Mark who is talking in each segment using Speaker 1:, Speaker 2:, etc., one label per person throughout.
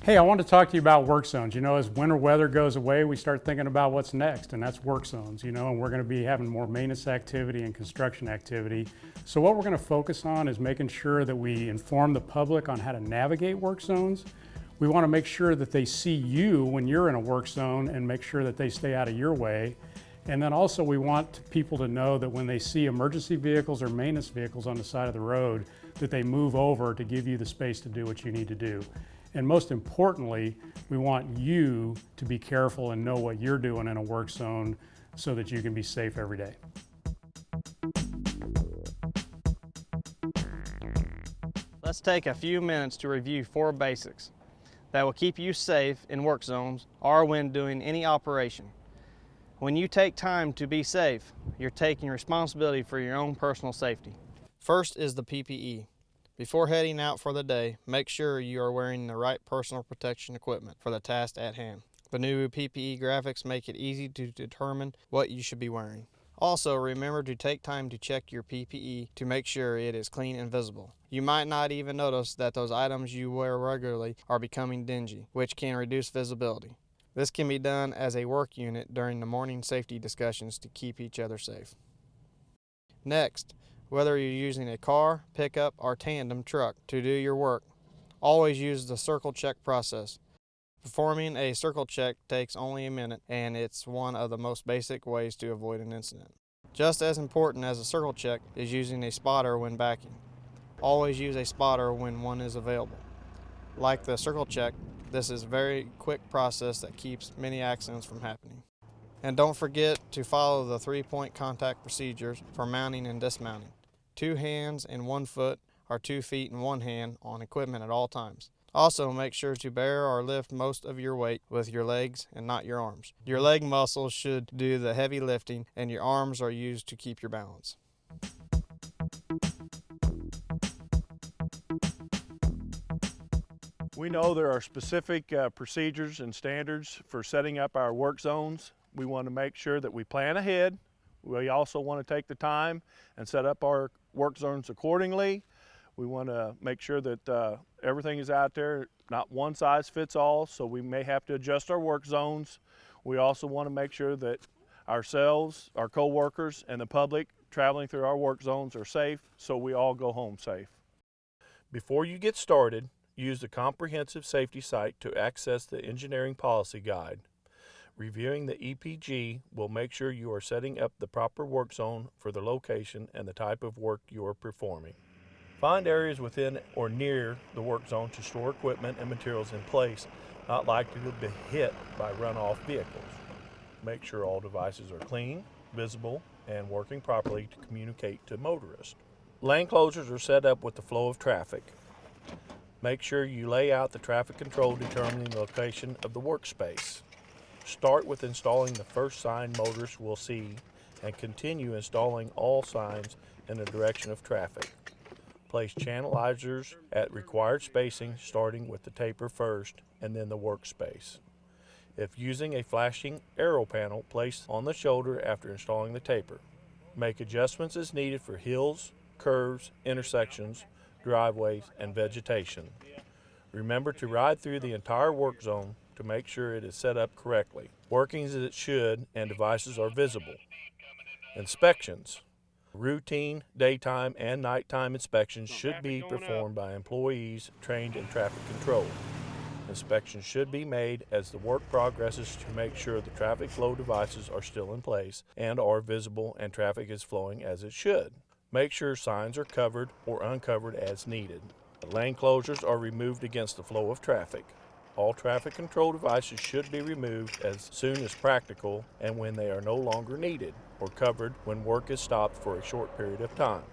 Speaker 1: Hey, I want to talk to you about work zones. You know, as winter weather goes away, we start thinking about what's next, and that's work zones, you know, and we're going to be having more maintenance activity and construction activity. So what we're going to focus on is making sure that we inform the public on how to navigate work zones. We want to make sure that they see you when you're in a work zone and make sure that they stay out of your way. And then also we want people to know that when they see emergency vehicles or maintenance vehicles on the side of the road, that they move over to give you the space to do what you need to do. And most importantly, we want you to be careful and know what you're doing in a work zone so that you can be safe every day.
Speaker 2: Let's take a few minutes to review 4 basics that will keep you safe in work zones or when doing any operation. When you take time to be safe, you're taking responsibility for your own personal safety. First is the PPE. Before heading out for the day, make sure you are wearing the right personal protection equipment for the task at hand. The new PPE graphics make it easy to determine what you should be wearing. Also, remember to take time to check your PPE to make sure it is clean and visible. You might not even notice that those items you wear regularly are becoming dingy, which can reduce visibility. This can be done as a work unit during the morning safety discussions to keep each other safe. Next, whether you're using a car, pickup, or tandem truck to do your work, always use the circle check process. Performing a circle check takes only a minute, and it's one of the most basic ways to avoid an incident. Just as important as a circle check is using a spotter when backing. Always use a spotter when one is available. Like the circle check, this is a very quick process that keeps many accidents from happening. And don't forget to follow the 3-point contact procedures for mounting and dismounting. 2 hands and 1 foot or 2 feet and 1 hand on equipment at all times. Also, make sure to bear or lift most of your weight with your legs and not your arms. Your leg muscles should do the heavy lifting, and your arms are used to keep your balance.
Speaker 3: We know there are specific procedures and standards for setting up our work zones. We want to make sure that we plan ahead. We also want to take the time and set up our work zones accordingly. We want to make sure that everything is out there, not one size fits all, so we may have to adjust our work zones. We also want to make sure that ourselves, our co-workers, and the public traveling through our work zones are safe, so we all go home safe. Before you get started, use the comprehensive safety site to access the engineering policy guide. Reviewing the EPG will make sure you are setting up the proper work zone for the location and the type of work you are performing. Find areas within or near the work zone to store equipment and materials in place not likely to be hit by runoff vehicles. Make sure all devices are clean, visible, and working properly to communicate to motorists. Lane closures are set up with the flow of traffic. Make sure you lay out the traffic control determining the location of the workspace. Start with installing the first sign motorists will see and continue installing all signs in the direction of traffic. Place channelizers at required spacing, starting with the taper first and then the workspace. If using a flashing arrow panel, place on the shoulder after installing the taper. Make adjustments as needed for hills, curves, intersections, driveways, and vegetation. Remember to ride through the entire work zone to make sure it is set up correctly, working as it should, and devices are visible. Inspections. Routine daytime and nighttime inspections should be performed by employees trained in traffic control. Inspections should be made as the work progresses to make sure the traffic flow devices are still in place and are visible and traffic is flowing as it should. Make sure signs are covered or uncovered as needed. Lane closures are removed against the flow of traffic. All traffic control devices should be removed as soon as practical and when they are no longer needed, or covered when work is stopped for a short period of time.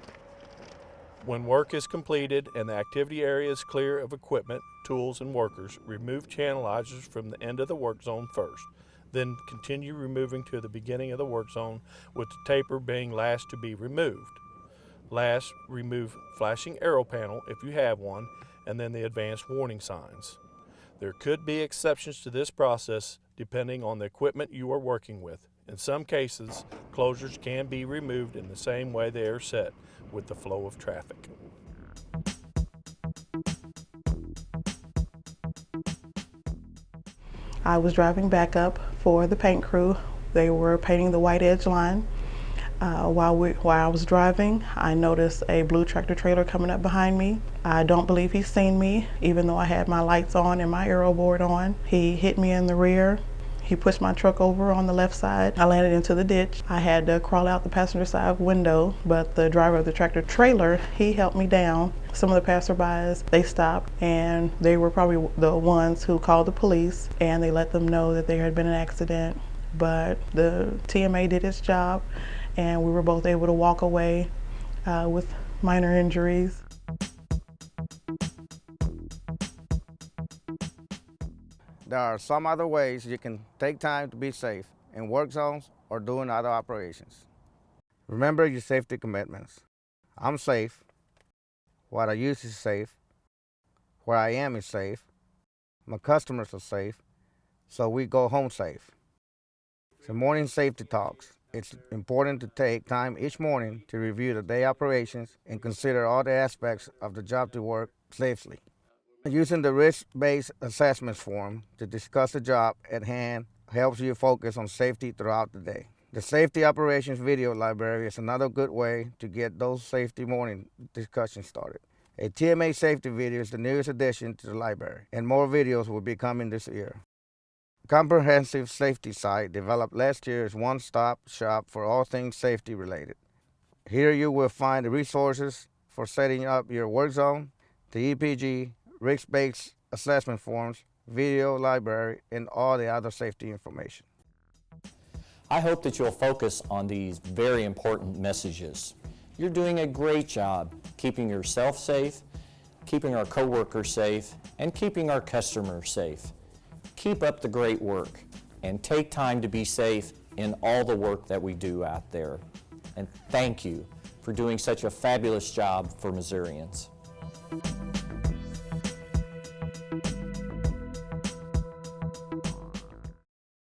Speaker 3: When work is completed and the activity area is clear of equipment, tools, and workers, remove channelizers from the end of the work zone first. Then continue removing to the beginning of the work zone, with the taper being last to be removed. Last, remove flashing arrow panel if you have one, and then the advanced warning signs. There could be exceptions to this process depending on the equipment you are working with. In some cases, closures can be removed in the same way they are set, with the flow of traffic.
Speaker 4: I was driving back up for the paint crew. They were painting the white edge line. While I was driving, I noticed a blue tractor trailer coming up behind me. I don't believe he's seen me, even though I had my lights on and my aero board on. He hit me in the rear. He pushed my truck over on the left side. I landed into the ditch. I had to crawl out the passenger side window, but the driver of the tractor trailer, he helped me down. Some of the passerbys, they stopped, and they were probably the ones who called the police, and they let them know that there had been an accident. But the TMA did its job, and we were both able to walk away with minor injuries.
Speaker 5: There are some other ways you can take time to be safe in work zones or doing other operations. Remember your safety commitments. I'm safe. What I use is safe. Where I am is safe. My customers are safe. So we go home safe. So morning safety talks. It's important to take time each morning to review the day operations and consider all the aspects of the job to work safely. Using the risk-based assessment form to discuss the job at hand helps you focus on safety throughout the day. The Safety Operations Video Library is another good way to get those safety morning discussions started. A TMA safety video is the newest addition to the library, and more videos will be coming this year. Comprehensive Safety Site developed last year is one-stop shop for all things safety related. Here you will find the resources for setting up your work zone, the EPG, risk-based assessment forms, video library, and all the other safety information.
Speaker 6: I hope that you'll focus on these very important messages. You're doing a great job keeping yourself safe, keeping our coworkers safe, and keeping our customers safe. Keep up the great work and take time to be safe in all the work that we do out there. And thank you for doing such a fabulous job for Missourians.